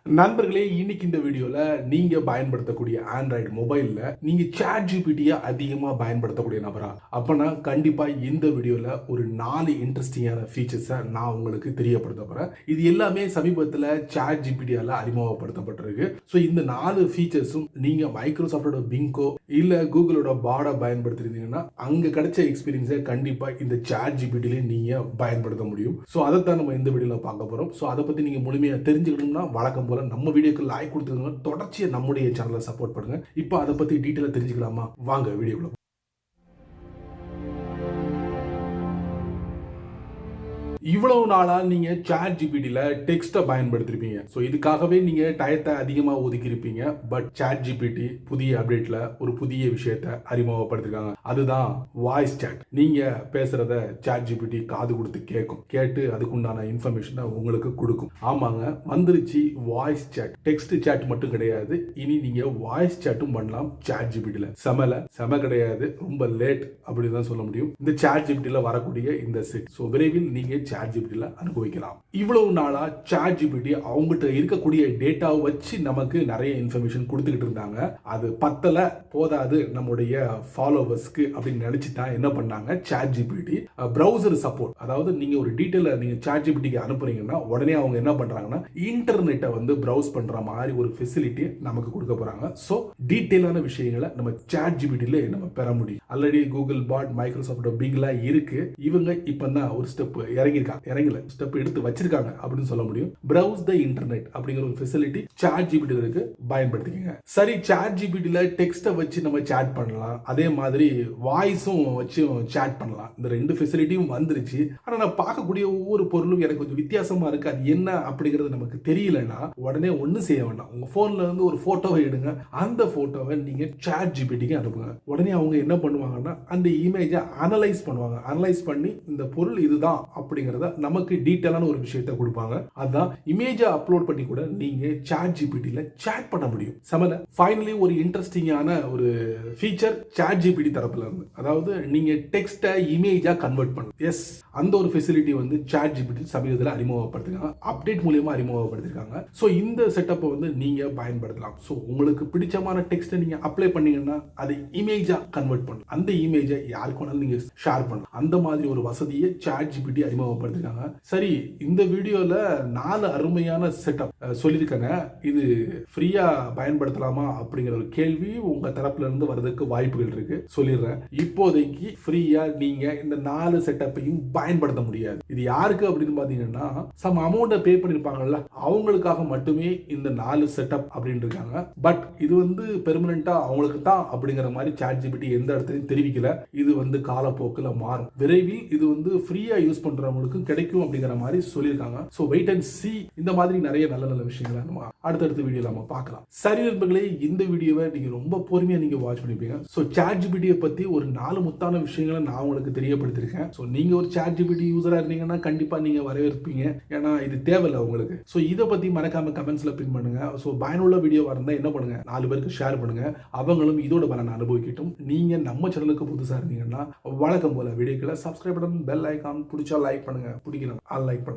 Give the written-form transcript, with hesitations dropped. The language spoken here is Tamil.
நண்பர்களே, இன்னைக்கு இந்த வீடியோல நீங்க பயன்படுத்தக்கூடிய ஆண்ட்ராய்டு மொபைல்ல நீங்க சாட் ஜிபிடியை அதிகமா பயன்படுத்தக்கூடிய நபரா? அப்பனா கண்டிப்பா இந்த வீடியோல ஒரு 4 இன்ட்ரெஸ்டிங்கான ஃபீச்சர்ஸை நான் உங்களுக்கு தெரியப்படுத்த போறேன். இது எல்லாமே சமீபத்தில் சாட் ஜிபிடியால அறிமுகப்படுத்தப்பட்டிருக்கு. ஸோ இந்த 4 ஃபீச்சர்ஸும் நீங்க மைக்ரோசாஃப்டோட பிங்கோ இல்ல கூகுளோட பாடை பயன்படுத்திருந்தீங்கன்னா அங்க கிடைச்ச எக்ஸ்பீரியன்ஸை கண்டிப்பா இந்த சாட் ஜிபிடியில நீங்க பயன்படுத்த முடியும். ஸோ அதைத்தான் நம்ம இந்த வீடியோல பார்க்க போறோம். ஸோ அதை பத்தி நீங்க முழுமையா தெரிஞ்சுக்கணும்னா வழக்கம் நம்ம வீடியோக்கு லைக் கொடுத்துருங்க, தொடர்ச்சியா நம்முடைய சேனலை சப்போர்ட் பண்ணுங்க. இப்போ அதை பத்தி டீட்டெயிலா தெரிஞ்சுக்கலாமா? வாங்க வீடியோக்குள்ள. இவ்வளவு நாளா நீங்க சாட் ஜிபிடில டெக்ஸ்ட்டை பயன்படுத்திருப்பீங்க. ஸோ இதுக்காகவே நீங்க டயத்தை அதிகமாக ஒதுக்கி இருப்பீங்க. பட் சாட் ஜிபிடி புதிய அப்டேட்ல ஒரு புதிய விஷயத்தை அறிமுகப்படுத்திருக்காங்க. அதுதான் வாய்ஸ் சாட். நீங்க பேசுறத சாட் ஜிபிடி காது கொடுத்து கேட்கும். கேட்டு அதுக்குண்டான இன்ஃபர்மேஷனை உங்களுக்கு கொடுக்கும். ஆமாங்க, வந்துருச்சு வாய்ஸ் சாட். டெக்ஸ்ட் சாட் மட்டும் கிடையாது, இனி நீங்க வாய்ஸ் சாட்டும் பண்ணலாம் சாட் ஜிபிடில. செம கிடையாது, ரொம்ப லேட் அப்படிதான் சொல்ல முடியும் இந்த சாட் ஜிபிடில வரக்கூடிய இந்த செட். ஸோ விரைவில் நீங்க சாட் ஜிபிடில அனுபவிக்கலாம். இவ்வளவு நாளா சாட் ஜிபிடி அவங்ககிட்ட இருக்கக்கூடிய டேட்டாவை வச்சு நமக்கு நிறைய இன்ஃபர்மேஷன் கொடுத்துக்கிட்டு இருந்தாங்க. அது பத்தல போதாது நம்முடைய ஃபாலோவர்ஸ்க்கு அப்படின்னு நினைச்சு தான் என்ன பண்ணாங்க, சாட் ஜிபிடி பிரவுசர் சப்போர்ட். அதாவது நீங்க ஒரு டீட்டெயில நீங்க சாட் ஜிபிடிக்கு அனுப்புறீங்கன்னா உடனே அவங்க என்ன பண்றாங்கன்னா இன்டர்நெட்டை வந்து பிரவுஸ் பண்ற மாதிரி ஒரு ஃபெசிலிட்டி நமக்கு கொடுக்க போறாங்க. ஸோ டீட்டெயிலான விஷயங்களை நம்ம சாட் ஜிபிடில நம்ம பெற முடியும். ஆல்ரெடி கூகுள் பாட், மைக்ரோசாஃப்ட் பிங்ல இருக்கு. இவங்க இப்பதான் ஒரு ஸ்டெப் இறங்கல ஸ்டெப் எடுத்து வச்சிருக்காங்க அப்படின்னு சொல்ல முடியும். பிரவுஸ் த இன்டர்நெட் அப்படிங்கிற ஒரு ஃபெசிலிட்டி சாட் ஜிபிடிக்கு பயன்படுத்திக்கங்க. சரி, சாட் ஜிபிடில டெக்ஸ்ட்டை வச்சு நம்ம சாட் பண்ணலாம், அதே மாதிரி வாய்ஸும் வச்சு சாட் பண்ணலாம். இந்த ரெண்டு ஃபெசிலிட்டியும் வந்துருச்சு. ஆனா நான் பார்க்கக்கூடிய ஒவ்வொரு பொருளும் எனக்கு கொஞ்சம் வித்தியாசமா இருக்கு. அது என்ன அப்படிங்கிறது நமக்கு தெரியலன்னா உடனே ஒண்ணு செய்ய வேண்டாம். உங்க போன்ல இருந்து ஒரு போட்டோவை எடுங்க. அந்த போட்டோவை நீங்க சாட் ஜிபிடிக்கு அனுப்புங்க. உடனே அவங்க என்ன பண்ணுவாங்கன்னா அந்த இமேஜை அனலைஸ் பண்ணுவாங்க. அனலைஸ் பண்ணி இந்த பொருள் இதுதான் அப்படிங்கறத நமக்கு டீடைலான ஒரு விஷயத்தை கொடுப்பாங்க. அதான் இமேஜை அப்லோட் பண்ணி கூட நீங்க சாட் ஜிபிடில சாட் பண்ண முடியும். சமல ஃபைனலி ஒரு இன்ட்ரெஸ்டிங்கான ஒரு ஃபீச்சர் சாட் ஜிபிடி தரப்புல இருந்து. அதாவது நீங்க டெக்ஸ்ட்டை இமேஜா கன்வெர்ட் பண்ணலாம். எஸ், அந்த ஒரு ஃபெசிலிட்டி வந்து சாட் ஜிபிடி சமீபத்தில் அறிமுகப்படுத்திருக்காங்க. அப்டேட் மூலமா அறிமுகப்படுத்திருக்காங்க. ஸோ இந்த செட்டப்பை வந்து நீங்க பயன்படுத்தலாம். ஸோ உங்களுக்கு பிடிச்சமான டெக்ஸ்ட்டை நீங்க அப்ளை பண்ணீங்கன்னா அதை இமேஜா கன்வெர்ட் பண்ணலாம். அந்த இமேஜை யாருக்கு வேணாலும் நீங்க ஷேர் பண்ணலாம். அந்த மாதிரி ஒரு வசதியை சாட் ஜிபிடி அறிமுகப்படுத்திருக்காங்க. சரி, இந்த வீடியோல 4 அருமையான செட்டப் சொல்லியிருக்காங்க. இது ஃப்ரீயா பயன்படுத்தலாமா அப்படிங்கிற ஒரு கேள்வி உங்க தரப்புல இருந்து வரதுக்கு வாய்ப்புகள் இருக்கு. சொல்லிடுறேன், இப்போதைக்கு ஃப்ரீயா நீங்க இந்த 4 செட்டப்பையும் பயன்படுத்த முடியாது. இது யாருக்கு அப்படின்னு பாத்தீங்கன்னா சம் அமௌண்ட் பே பண்ணிருப்பாங்கல்ல, அவங்களுக்காக மட்டுமே இந்த 4 செட்டப் அப்படின்னு இருக்காங்க. பட் இது வந்து பெர்மனண்டா அவங்களுக்கு தான் அப்படிங்கிற மாதிரி சாட் ஜிபிடி எந்த இடத்துலையும் தெரிவிக்கல. இது வந்து காலப்போக்கில் மாறும். விரைவில் இது வந்து ஃப்ரீயா யூஸ் பண்றவங்களுக்கு கிடைக்கும் அப்படிங்கிற மாதிரி சொல்லியிருக்காங்க. சோ வெயிட் அண்ட் சீ. இந்த மாதிரி நிறைய நல்ல நல்ல விஷயங்களை நம்ம அடுத்தடுத்த வீடியோல நம்ம பார்க்கலாம். சரி நண்பர்களே, இந்த வீடியோவை நீங்க ரொம்ப பொறுமையா நீங்க வாட்ச் பண்ணிருப்பீங்க. சோ சாட் ஜிபிடியை பத்தி ஒரு 4 முத்தான விஷயங்களை நான் உங்களுக்கு தெரியப்படுத்திருக்கேன். சோ நீங்க ஒரு சாட் ஜிபிடி யூசரா இருந்தீங்கன்னா கண்டிப்பா நீங்க வரவேற்பீங்க. ஏன்னா இது தேவையில்லை உங்களுக்கு. சோ இதை பத்தி மறக்காம கமெண்ட்ஸ்ல பின் பண்ணுங்க. சோ பயனுள்ள வீடியோவா இருந்தா என்ன பண்ணுங்க, 4 பேருக்கு ஷேர் பண்ணுங்க. அவங்களும் இதோட பலனை அனுபவிக்கட்டும். நீங்க நம்ம சேனலுக்கு புதுசா இருந்தீங்கன்னா வழக்கம் போல வீடியோக்களை சப்ஸ்கிரைப் பண்ணி பெல் ஐகான் பிடிச்சா லைக் பண்ணுங்க, பிடிக்கணும் ஆல் லைக் பண்ணுங்க.